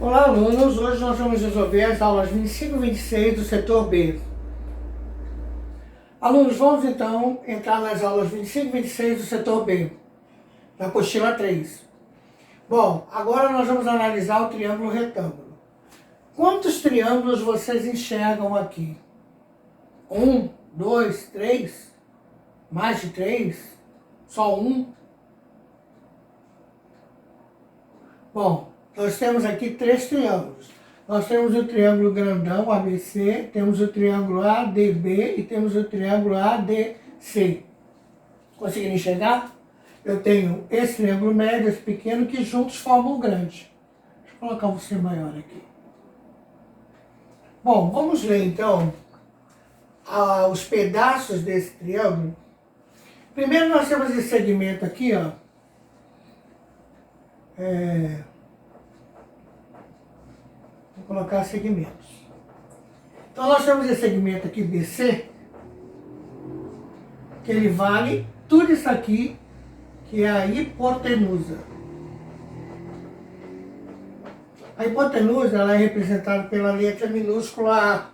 Olá, alunos! Hoje nós vamos resolver as aulas 25 e 26 do setor B. Alunos, vamos então entrar nas aulas 25 e 26 do setor B, na apostila 3. Bom, agora nós vamos analisar o triângulo retângulo. Quantos triângulos vocês enxergam aqui? 1, 2, 3? Mais de 3? Só um? Bom, nós temos aqui 3 triângulos. Nós temos o triângulo grandão, ABC, temos o triângulo ADB e temos o triângulo ADC. Conseguiram enxergar? Eu tenho esse triângulo médio, esse pequeno, que juntos formam o grande. Deixa eu colocar você maior aqui. Bom, vamos ler então os pedaços desse triângulo. Primeiro nós temos esse segmento aqui, ó. Vou colocar segmentos. Então nós temos esse segmento aqui, BC, que ele vale tudo isso aqui, que é a hipotenusa. A hipotenusa ela é representada pela letra minúscula A.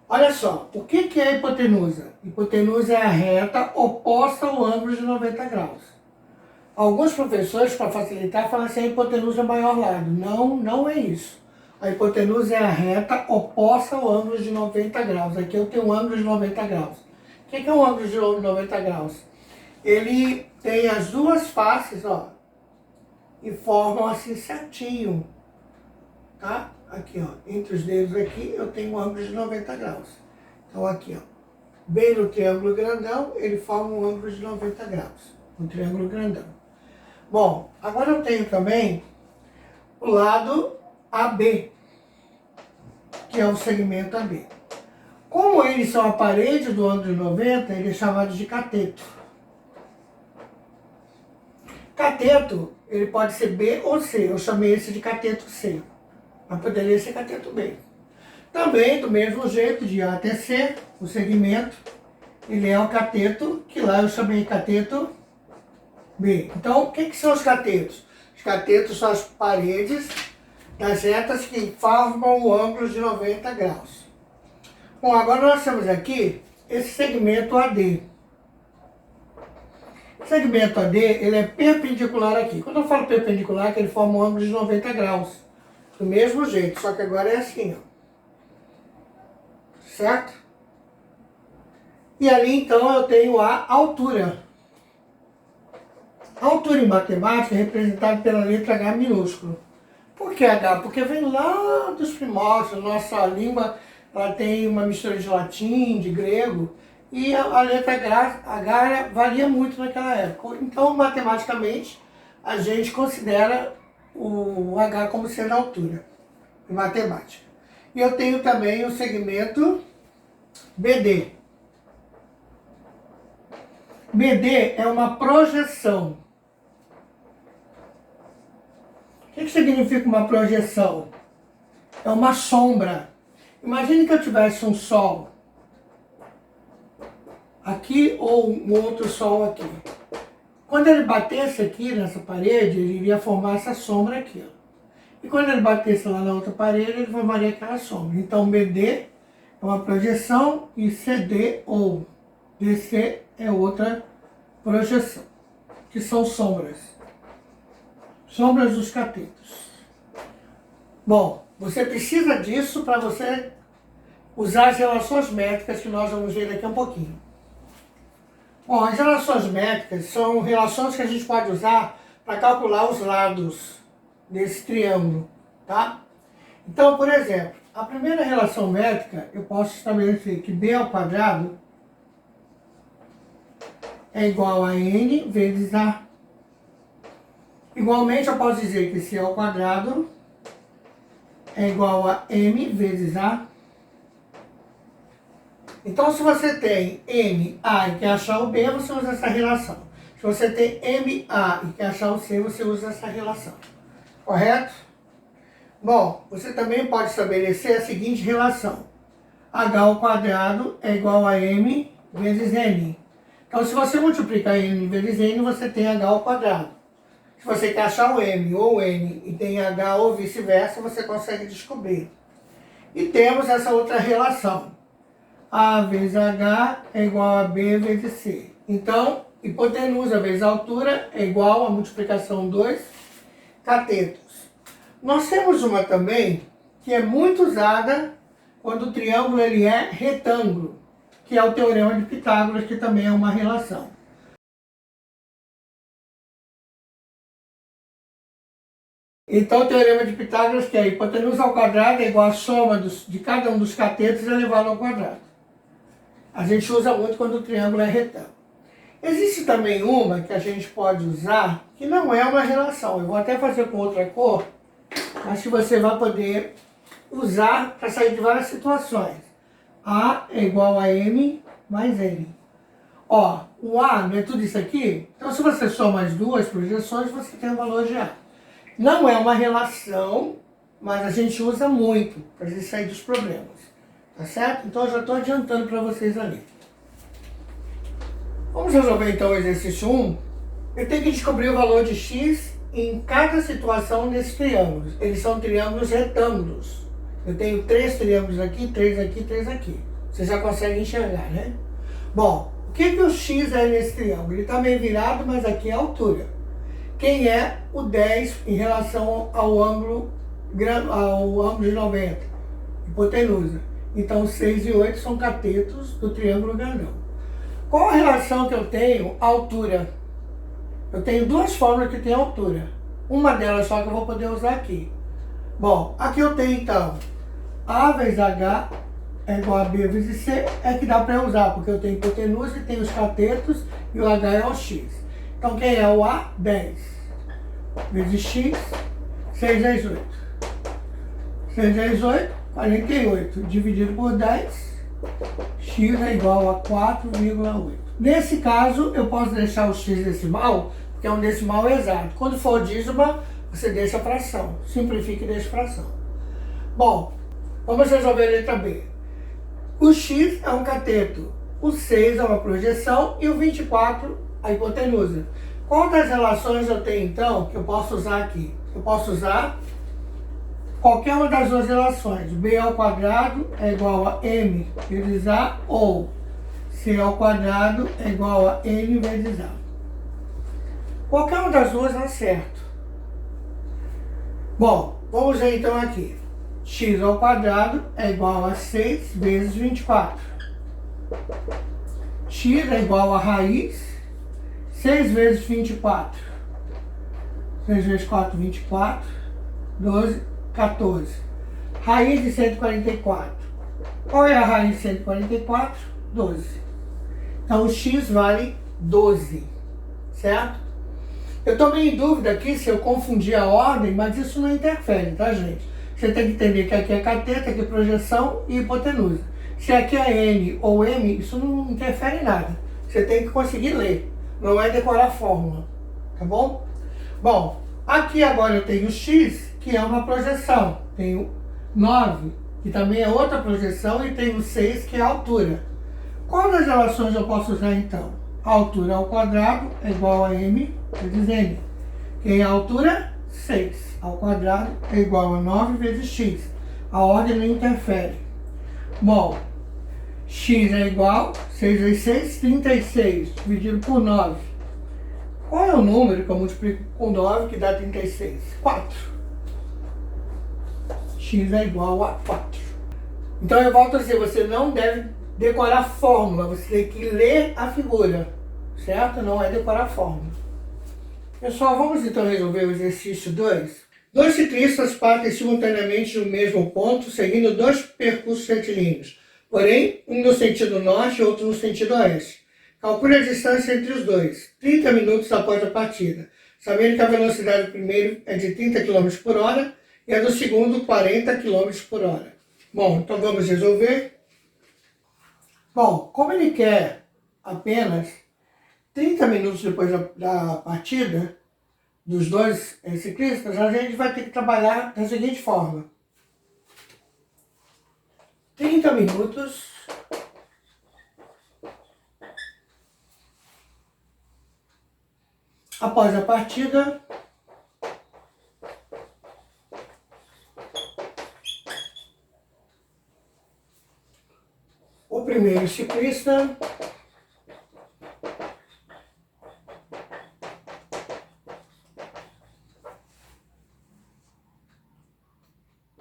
Olha só, o que é a hipotenusa? Hipotenusa é a reta oposta ao ângulo de 90 graus. Alguns professores, para facilitar, falam assim, a hipotenusa é o maior lado. Não, não é isso. A hipotenusa é a reta oposta ao ângulo de 90 graus. Aqui eu tenho um ângulo de 90 graus. O que é um ângulo de 90 graus? Ele tem as duas faces, ó, e formam assim certinho, tá? Aqui, ó, entre os dedos aqui eu tenho um ângulo de 90 graus. Então aqui, ó, bem no triângulo grandão, ele forma um ângulo de 90 graus, no triângulo grandão. Bom, agora eu tenho também o lado AB, que é o segmento AB. Como eles são a parede do ângulo de 90, ele é chamado de cateto. Cateto, ele pode ser B ou C. Eu chamei esse de cateto C, mas poderia ser cateto B. Também, do mesmo jeito, de A até C, o segmento, ele é o cateto, que lá eu chamei cateto B. Então, o que são os catetos? Os catetos são as paredes das retas que formam o ângulo de 90 graus. Bom, agora nós temos aqui esse segmento AD. O segmento AD, ele é perpendicular aqui. Quando eu falo perpendicular, é que ele forma um ângulo de 90 graus. Do mesmo jeito, só que agora é assim, ó. Certo? E ali, então, eu tenho a altura. A altura em matemática é representada pela letra H minúsculo. Por que H? Porque vem lá dos primórdios. Nossa língua ela tem uma mistura de latim, de grego, e a letra H varia muito naquela época. Então, matematicamente, a gente considera o H como sendo a altura em matemática. E eu tenho também o segmento BD. BD é uma projeção. O que significa uma projeção? É uma sombra. Imagine que eu tivesse um sol aqui ou um outro sol aqui. Quando ele batesse aqui nessa parede, ele iria formar essa sombra aqui, ó. E quando ele batesse lá na outra parede, ele formaria aquela sombra. Então, BD é uma projeção e CD ou DC é outra projeção, que são sombras. Sombras dos catetos. Bom, você precisa disso para você usar as relações métricas que nós vamos ver daqui a um pouquinho. Bom, as relações métricas são relações que a gente pode usar para calcular os lados desse triângulo, tá? Então, por exemplo, a primeira relação métrica, eu posso estabelecer que B ao quadrado é igual a N vezes A. Igualmente, eu posso dizer que C ao quadrado é igual a M vezes A. Então, se você tem MA e quer achar o B, você usa essa relação. Se você tem MA e quer achar o C, você usa essa relação. Correto? Bom, você também pode estabelecer a seguinte relação. H ao quadrado é igual a M vezes N. Então, se você multiplicar N vezes N, você tem H ao quadrado. Se você quer achar o M ou o N e tem H ou vice-versa, você consegue descobrir. E temos essa outra relação. A vezes H é igual a B vezes C. Então, hipotenusa vezes altura é igual a multiplicação dos catetos. Nós temos uma também que é muito usada quando o triângulo ele é retângulo, que é o teorema de Pitágoras, que também é uma relação. Então, o teorema de Pitágoras, que é a hipotenusa ao quadrado é igual à soma de cada um dos catetos elevado ao quadrado. A gente usa muito quando o triângulo é retângulo. Existe também uma que a gente pode usar, que não é uma relação. Eu vou até fazer com outra cor, mas que você vai poder usar para sair de várias situações. A é igual a M mais N. Ó, o A não é tudo isso aqui? Então, se você soma as duas projeções, você tem o valor de A. Não é uma relação, mas a gente usa muito para a gente sair dos problemas. Tá certo? Então, eu já estou adiantando para vocês ali. Vamos resolver então o exercício 1. Eu tenho que descobrir o valor de x em cada situação desses triângulos. Eles são triângulos retângulos. Eu tenho 3 triângulos aqui, 3 aqui, 3 aqui. Você já consegue enxergar, né? Bom, o que o x é nesse triângulo? Ele está meio virado, mas aqui é a altura. Quem é o 10 em relação ao ângulo de 90? Hipotenusa. Então, 6 e 8 são catetos do triângulo grandão. Qual a relação que eu tenho à altura? Eu tenho duas fórmulas que tem altura. Uma delas só que eu vou poder usar aqui. Bom, aqui eu tenho então A vezes H é igual a B vezes C, é que dá para usar, porque eu tenho hipotenusa e tenho os catetos e o H é o X. Então quem é o A? 10 vezes X, 6 vezes 8. 6 vezes 8, 48. Dividido por 10, x é igual a 4,8. Nesse caso, eu posso deixar o x decimal, porque é um decimal exato. Quando for dízima, você deixa a fração. Simplifica e deixa a fração. Bom, vamos resolver a letra B. O x é um cateto, o 6 é uma projeção e o 24 a hipotenusa. Qual das relações eu tenho, então, que eu posso usar aqui? Eu posso usar qualquer uma das duas relações. B ao quadrado é igual a M vezes A, ou C ao quadrado é igual a N vezes A. Qualquer uma das duas dá certo. Bom, vamos ver então aqui. X ao quadrado é igual a 6 vezes 24. X é igual a raiz 6 vezes 24. 6 vezes 4, 24. 12, 14. Raiz de 144. Qual é a raiz de 144? 12. Então, o x vale 12. Certo? Eu estou meio em dúvida aqui se eu confundi a ordem, mas isso não interfere, tá, gente? Você tem que entender que aqui é cateto, aqui é projeção e hipotenusa. Se aqui é N ou M, isso não interfere em nada. Você tem que conseguir ler. Não é decorar a fórmula. Tá bom? Bom, aqui agora eu tenho x, que é uma projeção. Tenho 9, que também é outra projeção, e tenho 6, que é a altura. Qual das relações eu posso usar então? A altura ao quadrado é igual a m vezes n. Quem é a altura? 6 ao quadrado é igual a 9 vezes x. A ordem não interfere. Bom, x é igual a 6 vezes 6, 36, dividido por 9. Qual é o número que eu multiplico com 9 que dá 36? 4. X é igual a 4. Então eu volto a dizer, você não deve decorar a fórmula, você tem que ler a figura, certo? Não é decorar a fórmula. Pessoal, vamos então resolver o exercício 2. Dois ciclistas partem simultaneamente no mesmo ponto, seguindo dois percursos retilíneos, porém, um no sentido norte e outro no sentido oeste. Calcule a distância entre os dois, 30 minutos após a partida, sabendo que a velocidade do primeiro é de 30 km por hora e a do segundo 40 km por hora. Bom, então vamos resolver. Bom, como ele quer apenas 30 minutos depois da partida dos dois ciclistas, a gente vai ter que trabalhar da seguinte forma. 30 minutos após a partida primeiro ciclista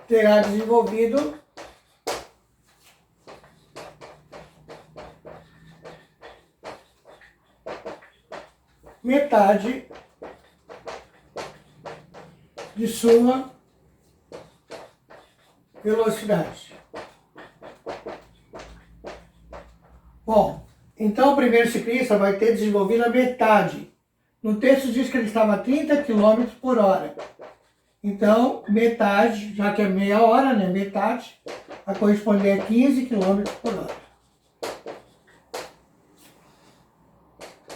terá desenvolvido metade de sua velocidade. Bom, então o primeiro ciclista vai ter desenvolvido a metade. No texto diz que ele estava a 30 km por hora. Então, metade, já que é meia hora, né? Metade, vai corresponder a 15 km por hora.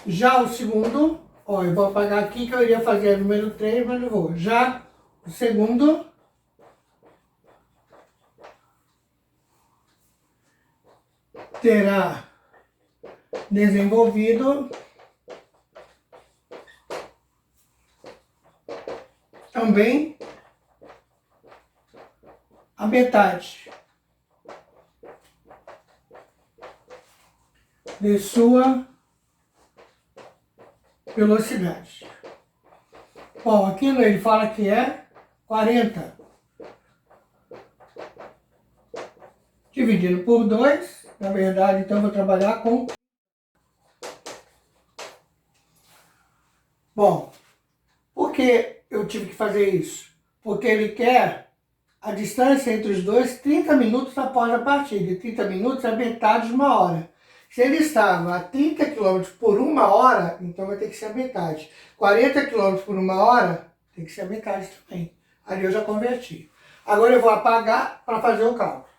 Já o segundo, ó, eu vou apagar aqui que eu iria fazer o número 3, mas não vou. Já o segundo terá desenvolvido também a metade de sua velocidade. Bom, aqui ele fala que é 40 dividido por 2. Na verdade, então eu vou trabalhar com... Bom, por que eu tive que fazer isso? Porque ele quer a distância entre os dois 30 minutos após a partida. 30 minutos é metade de uma hora. Se ele estava a 30 km por uma hora, então vai ter que ser a metade. 40 km por uma hora, tem que ser a metade também. Ali eu já converti. Agora eu vou apagar para fazer o cálculo.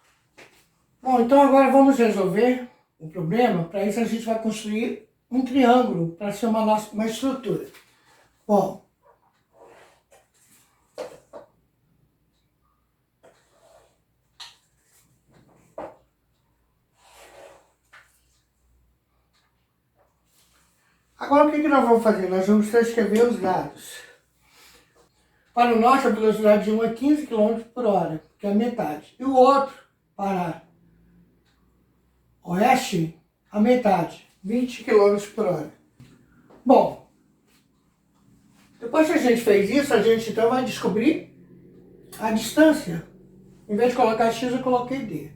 Bom, então agora vamos resolver o problema. Para isso a gente vai construir um triângulo para ser uma estrutura. Bom, agora o que nós vamos fazer? Nós vamos transcrever os dados. Para o norte, a velocidade de um é 15 km por hora, que é a metade. E o outro, para oeste, a metade, 20 km por hora. Bom, depois que a gente fez isso, a gente então vai descobrir a distância. Em vez de colocar x, eu coloquei d.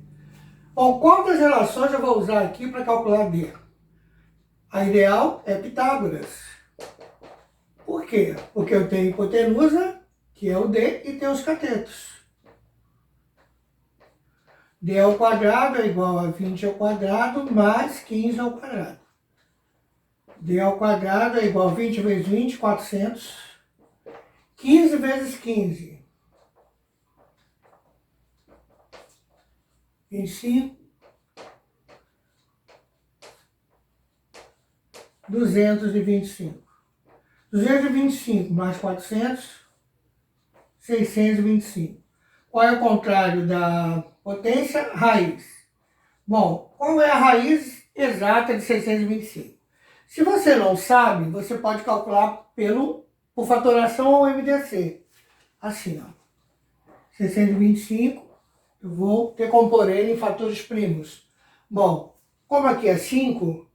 Bom, quantas relações eu vou usar aqui para calcular d? A ideal é Pitágoras. Por quê? Porque eu tenho hipotenusa, que é o d, e tenho os catetos. d ao quadrado é igual a 20 ao quadrado mais 15 ao quadrado. d ao quadrado é igual a 20 vezes 20, 400. 15 vezes 15. 25. 225. 225 mais 400, 625. Qual é o contrário da potência? Raiz. Bom, qual é a raiz exata de 625? Se você não sabe, você pode calcular por fatoração ou MDC. Assim, ó. 625, eu vou decompor ele em fatores primos. Bom, como aqui é 5,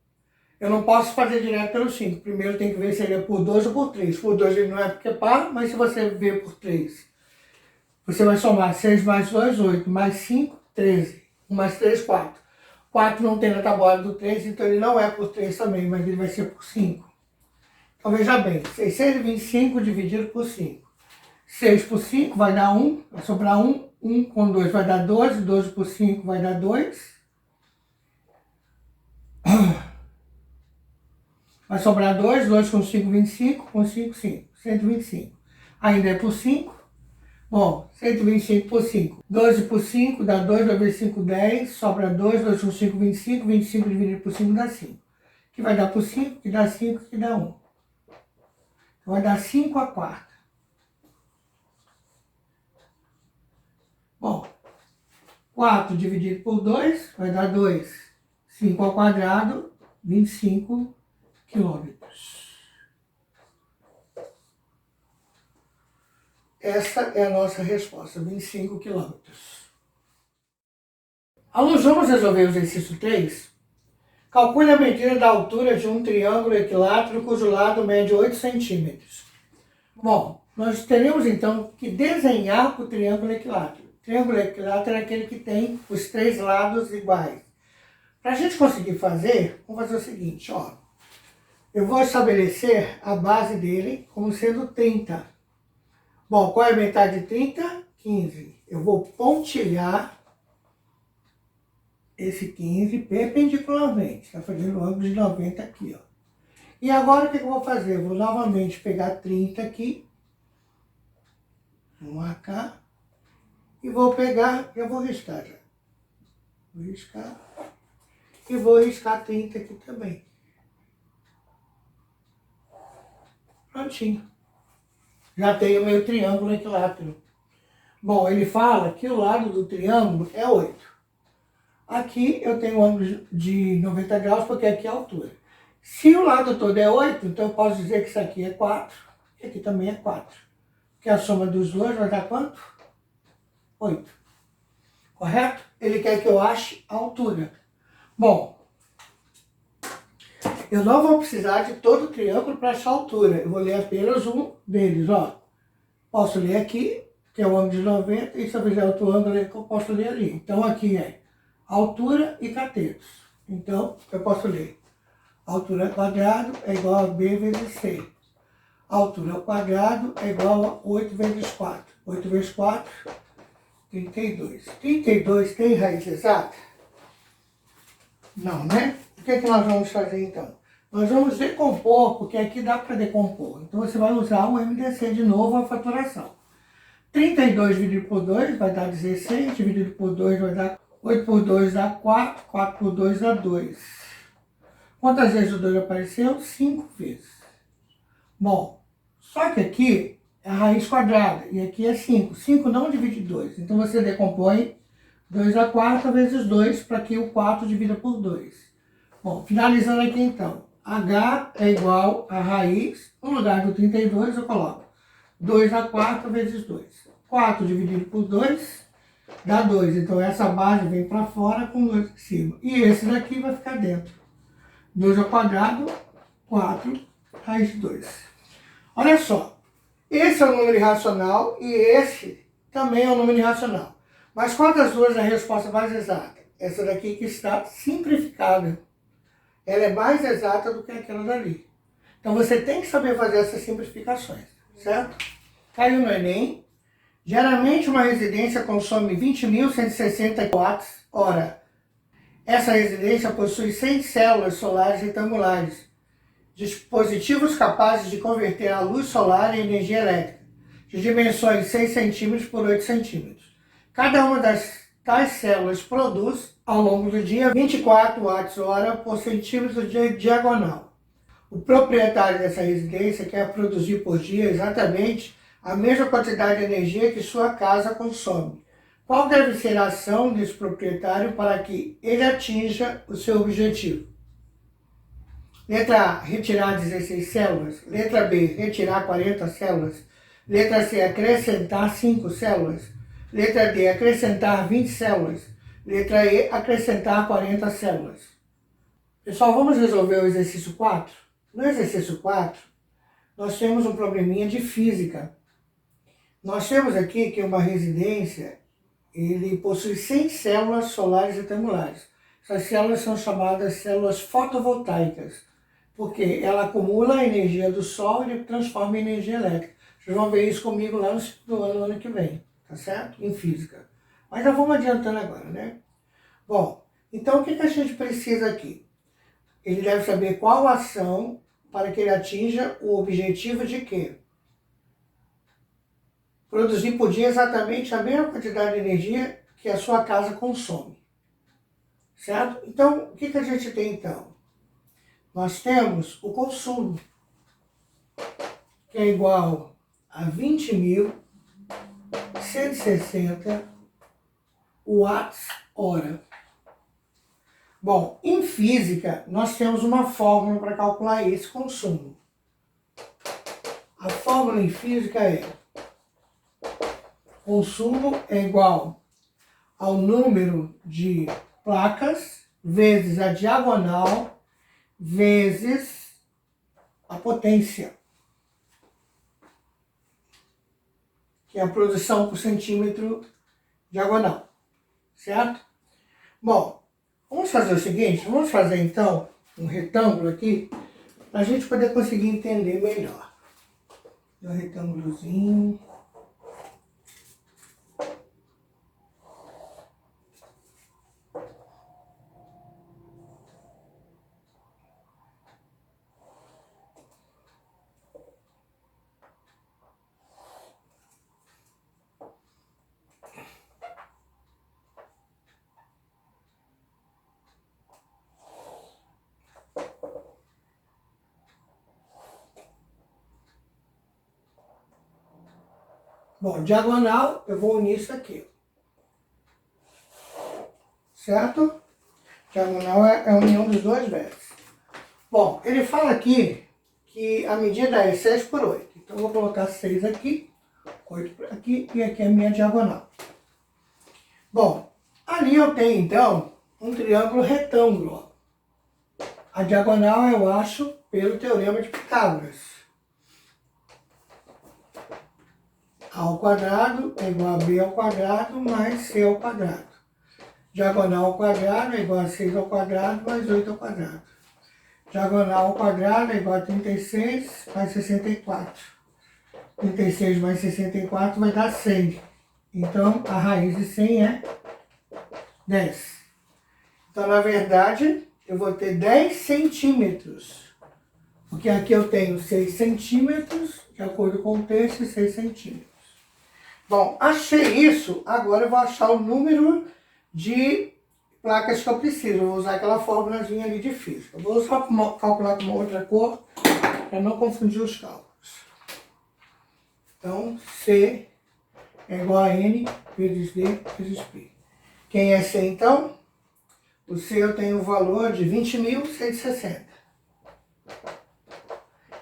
eu não posso fazer direto pelo 5. Primeiro tem que ver se ele é por 2 ou por 3. Por 2 ele não é porque é par, mas se você ver por 3, você vai somar 6 mais 2, 8, mais 5, 13. 1 mais 3, 4. 4 não tem na tabuada do 3, então ele não é por 3 também, mas ele vai ser por 5. Então veja bem, 625 dividido por 5. 6 por 5 vai dar 1, vai sobrar 1. 1 com 2 vai dar 12, 12 por 5 vai dar 2. Vai sobrar 2, 2 com 5, 25, com 5, 5. 125. Ainda é por 5. Bom, 125 por 5. 12 por 5 dá 2, 2 vezes 5, 10. Sobra 2, 2 com 5, 25. 25 dividido por 5 dá 5. Que vai dar por 5, que dá 5, que dá 1. Então vai dar 5 a quarta. Bom, 4 dividido por 2 vai dar 2. 5 ao quadrado, 25 quilômetros. Essa é a nossa resposta, 25 quilômetros. Alunos, vamos resolver o exercício 3? Calcule a medida da altura de um triângulo equilátero cujo lado mede 8 centímetros. Bom, nós teremos então que desenhar o triângulo equilátero. O triângulo equilátero é aquele que tem os 3 lados iguais. Para a gente conseguir fazer, vamos fazer o seguinte, ó. Eu vou estabelecer a base dele como sendo 30. Bom, qual é a metade de 30? 15. Eu vou pontilhar esse 15 perpendicularmente. Está fazendo um ângulo de 90 aqui, ó. E agora o que eu vou fazer? Eu vou novamente pegar 30 aqui. Vou marcar. E vou pegar, eu vou riscar já. Vou riscar. E vou riscar 30 aqui também. Prontinho. Já tenho o meu triângulo equilátero. Bom, ele fala que o lado do triângulo é 8. Aqui eu tenho um ângulo de 90 graus, porque aqui é a altura. Se o lado todo é 8, então eu posso dizer que isso aqui é 4, e aqui também é 4. Porque a soma dos dois vai dar quanto? 8. Correto? Ele quer que eu ache a altura. Bom, eu não vou precisar de todo o triângulo para achar a altura. Eu vou ler apenas um deles, ó. Posso ler aqui, que é o ângulo de 90, e se eu fizer outro ângulo, eu posso ler ali. Então aqui é altura e catetos. Então, eu posso ler. Altura ao quadrado é igual a B vezes C. Altura ao quadrado é igual a 8 vezes 4. 8 vezes 4, 32. 32 tem raiz exata? Não, né? O que é que nós vamos fazer então? Nós vamos decompor, porque aqui dá para decompor. Então você vai usar o MDC de novo, a faturação. 32 dividido por 2 vai dar 16, dividido por 2 vai dar 8 por 2 dá 4, 4 por 2 dá 2. Quantas vezes o 2 apareceu? 5 vezes. Bom, só que aqui é a raiz quadrada e aqui é 5. 5 não divide 2. Então você decompõe 2 a 4 vezes 2 para que o 4 divida por 2. Bom, finalizando aqui então. H é igual a raiz, no lugar do 32 eu coloco 2 a 4 vezes 2. 4 dividido por 2 dá 2. Então essa base vem para fora com 2 em cima. E esse daqui vai ficar dentro. 2 ao quadrado, 4 raiz de 2. Olha só, esse é o número irracional e esse também é o número irracional. Mas qual das duas é a resposta mais exata? Essa daqui que está simplificada. Ela é mais exata do que aquela dali. Então você tem que saber fazer essas simplificações, certo? Caiu no Enem. Geralmente uma residência consome 20.160 watts hora. Essa residência possui 100 células solares retangulares, dispositivos capazes de converter a luz solar em energia elétrica, de dimensões 6 cm por 8 cm. Cada uma tais células produz, ao longo do dia, 24 watts-hora por centímetro de diagonal. O proprietário dessa residência quer produzir por dia exatamente a mesma quantidade de energia que sua casa consome. Qual deve ser a ação desse proprietário para que ele atinja o seu objetivo? Letra A, retirar 16 células. Letra B, retirar 40 células. Letra C, acrescentar 5 células. Letra D, acrescentar 20 células. Letra E, acrescentar 40 células. Pessoal, vamos resolver o exercício 4? No exercício 4, nós temos um probleminha de física. Nós temos aqui que uma residência, ele possui 100 células solares retangulares. Essas células são chamadas células fotovoltaicas, porque ela acumula a energia do sol e transforma em energia elétrica. Vocês vão ver isso comigo lá no ano que vem, tá certo? Em física. Mas já vamos adiantando agora, né? Bom, então o que a gente precisa aqui? Ele deve saber qual ação para que ele atinja o objetivo de quê? Produzir por dia exatamente a mesma quantidade de energia que a sua casa consome. Certo? Então, o que a gente tem então? Nós temos o consumo, que é igual a 20.160 watts-hora. Bom, em física, nós temos uma fórmula para calcular esse consumo. A fórmula em física é: consumo é igual ao número de placas vezes a diagonal vezes a potência, que é a produção por centímetro diagonal, certo? Bom, vamos fazer o seguinte, vamos fazer então um retângulo aqui, para a gente poder conseguir entender melhor. Um retângulozinho. Bom, diagonal, eu vou unir isso aqui. Certo? Diagonal é a união dos dois vértices. Bom, ele fala aqui que a medida é 6 por 8. Então, eu vou colocar 6 aqui, 8 por aqui, e aqui é a minha diagonal. Bom, ali eu tenho, então, um triângulo retângulo. A diagonal eu acho pelo teorema de Pitágoras. A ao quadrado é igual a b ao quadrado mais c ao quadrado. Diagonal ao quadrado é igual a 6 ao quadrado mais 8 ao quadrado. Diagonal ao quadrado é igual a 36 mais 64. 36 mais 64 vai dar 100. Então, a raiz de 100 é 10. Então, na verdade, eu vou ter 10 centímetros. Porque aqui eu tenho 6 centímetros, de acordo com o texto, 6 centímetros. Bom, achei isso, agora eu vou achar o número de placas que eu preciso. Eu vou usar aquela fórmulazinha ali de física. Eu vou só calcular com uma outra cor, para não confundir os cálculos. Então, C é igual a N vezes D vezes P. Quem é C, então? O C eu tenho o valor de 20.160.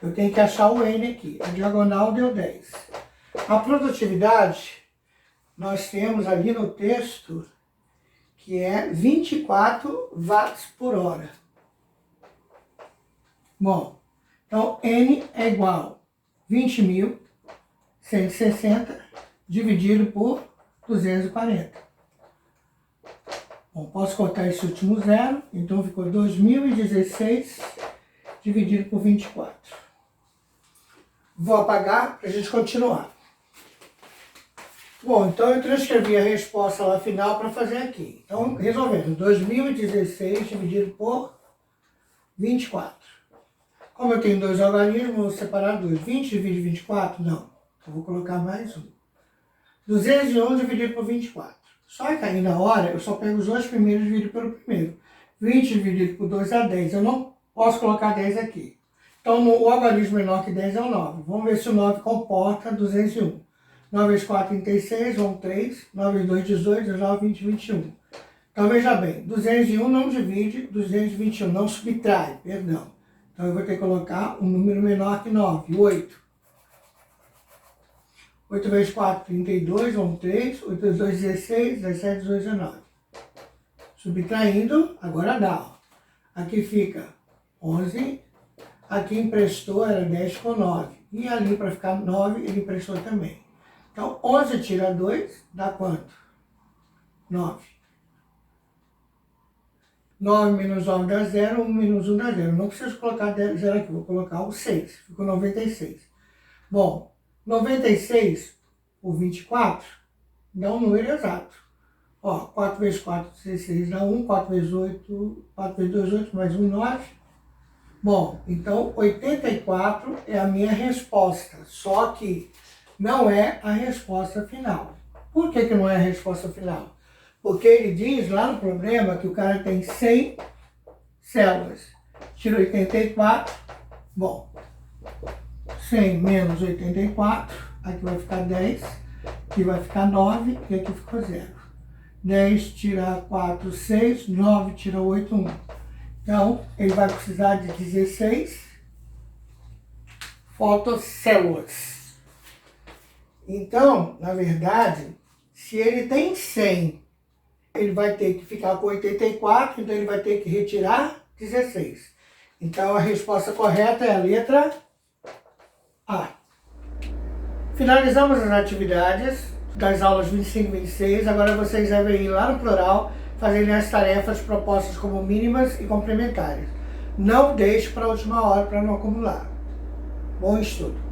Eu tenho que achar o N aqui. A diagonal deu 10. A produtividade, nós temos ali no texto, que é 24 watts por hora. Bom, então N é igual a 20.160 dividido por 240. Bom, posso cortar esse último zero, então ficou 2016 dividido por 24. Vou apagar para a gente continuar. Bom, então eu transcrevi a resposta lá final para fazer aqui. Então, resolvendo, 2016 dividido por 24. Como eu tenho dois algarismos, vou separar dois. 20 dividido 24? Não. Eu vou colocar mais um. 201 dividido por 24. Só que aí na hora, eu só pego os dois primeiros e divido pelo primeiro. 20 dividido por 2 é 10. Eu não posso colocar 10 aqui. Então, o algarismo menor que 10 é o 9. Vamos ver se o 9 comporta 201. 9 vezes 4, 36, vão 3. 9 vezes 2, 18, 19, 20, 21. Então, veja bem, 201 não divide, 221 não subtrai, perdão. Então, eu vou ter que colocar um número menor que 9, 8. 8 vezes 4, 32, vão 3. 8 vezes 2, 16, 17, 18, 19. Subtraindo, agora dá. Ó. Aqui fica 11. Aqui emprestou, era 10 com 9. E ali, para ficar 9, ele emprestou também. Então, 11 tira 2, dá quanto? 9. 9 menos 9 dá 0, 1 menos 1 dá 0. Não preciso colocar 0 aqui, vou colocar o 6. Ficou 96. Bom, 96 por 24 dá um número exato. Ó, 4 vezes 4, 16 dá 1. 4 vezes 8, 4 vezes 2, 8, mais 1, 9. Bom, então 84 é a minha resposta, só que não é a resposta final. Por que não é a resposta final? Porque ele diz lá no problema que o cara tem 100 células. Tira 84, bom, 100 menos 84, aqui vai ficar 10, aqui vai ficar 9 e aqui ficou 0. 10 tira 4, 6, 9 tira 8, 1. Então, ele vai precisar de 16 fotocélulas. Então, na verdade, se ele tem 100 ele vai ter que ficar com 84, então ele vai ter que retirar 16. Então a resposta correta é a letra A. Finalizamos as atividades das aulas 25 e 26. Agora vocês devem ir lá no plural, fazerem as tarefas propostas como mínimas e complementares. Não deixe para a última hora para não acumular. Bom estudo!